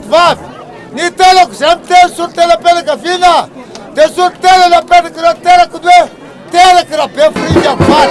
Maaf, ni tele kushamte surtele pele kafina, te surtele la pele kira tele kudwe, tele kira pe frija fat.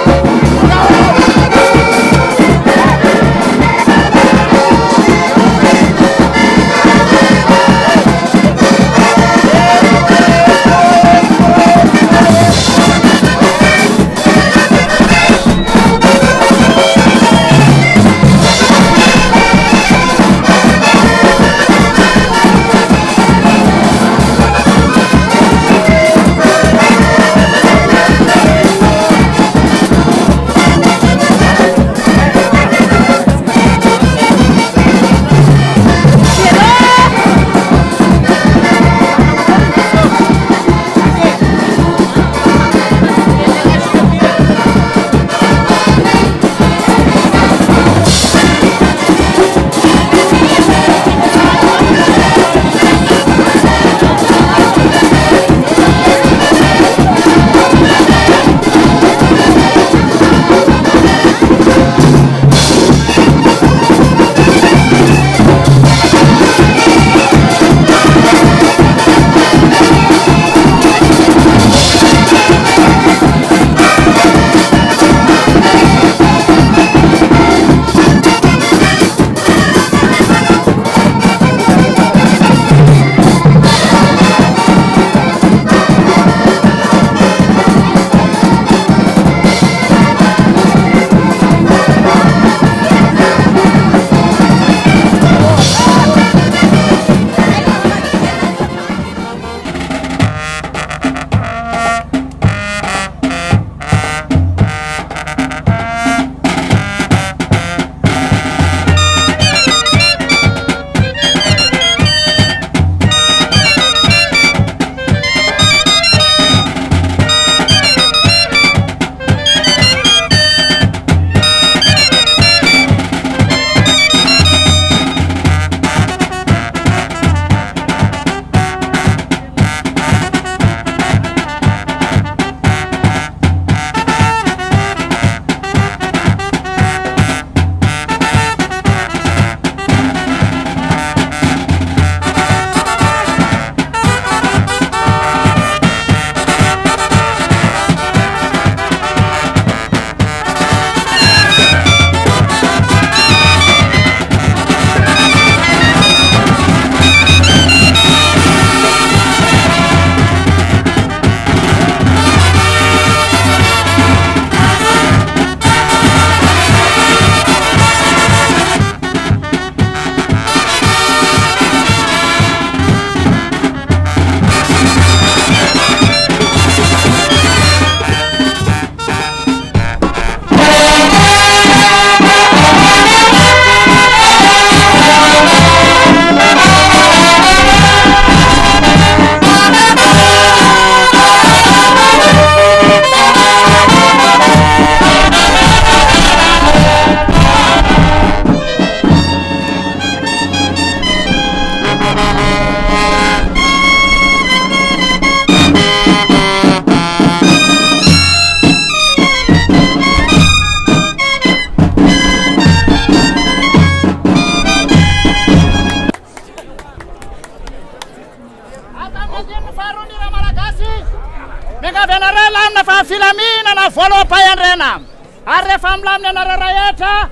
Filamina na follow payan renam. Arre famlam ne narayeta.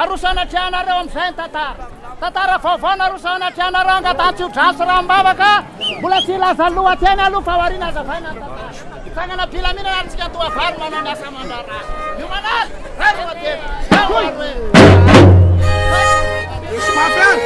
Arusana tiana rom sentatar. Tatara fofona arusana tiana ronga tachu transram babaka. Bulasila salua tiana lu fawarina za faina tatar. Sanga na filamina arsikia tua farma na samandara. Yumanas, hari wate. Ismafian.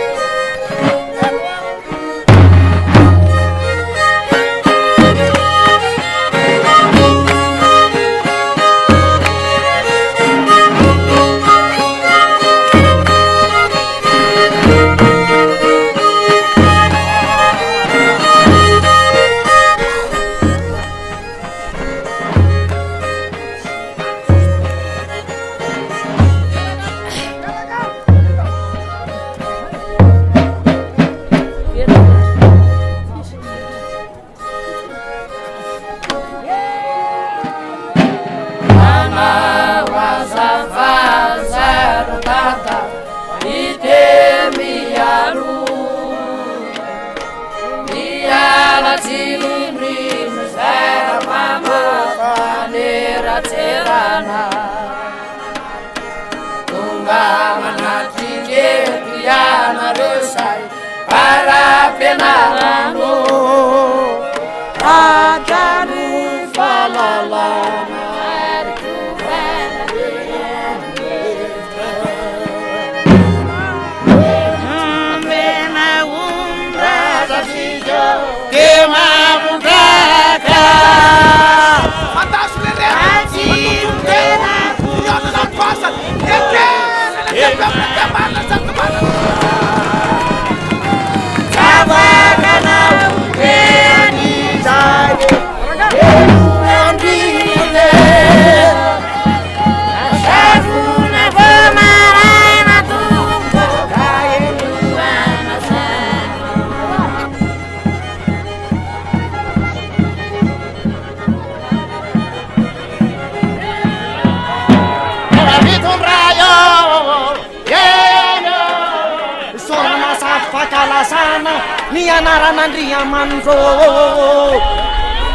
fankalasana ny anaran'Andriamanitra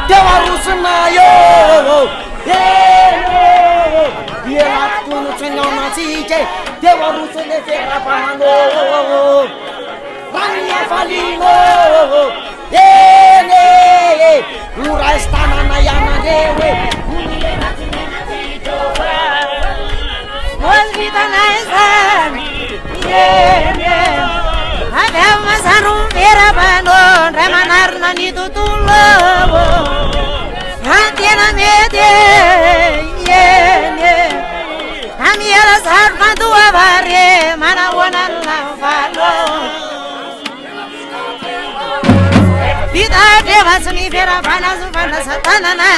teo arosona eo elatonotsenyaonatsika teo arosone ferapahano raniafalino ene orastanana ianareo Olvitanaisan, ada masarum verabandon, remanarna ni tutulo, hatiana mede, kami alas harma dua bare, mana wanan lavalo. Kita dewa seni verabana sufana satanana,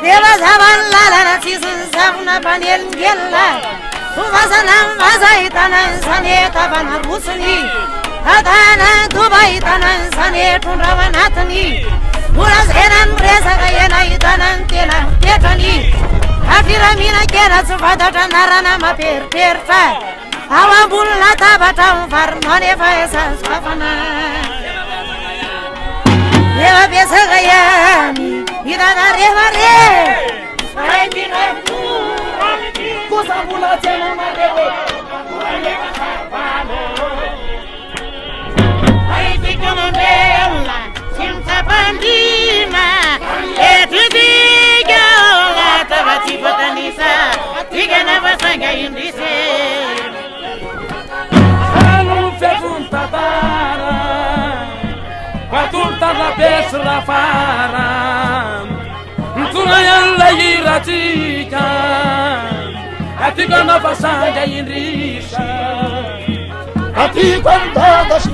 dewa zaman lalana sisun sabna panel gella. Suvasanam vasaitanan saneta vanarusani Adana dubaitanan sanetun ravanatani Muras enan resa kayena itanan tena tetani Afiramina kena sufadata narana maperterfa Awabulla tabatam farmone faesa swafana Deva besa kayani idana revare Saitira Kusabula tena madewe Ai ficano bella, senza bandina E ti dico la tava tipo tanisa Diga na vasanga indise Anu fezun tatara Patul tarla besra faram Tunayan la iratika Ati quando a façanha em risca Ati quando das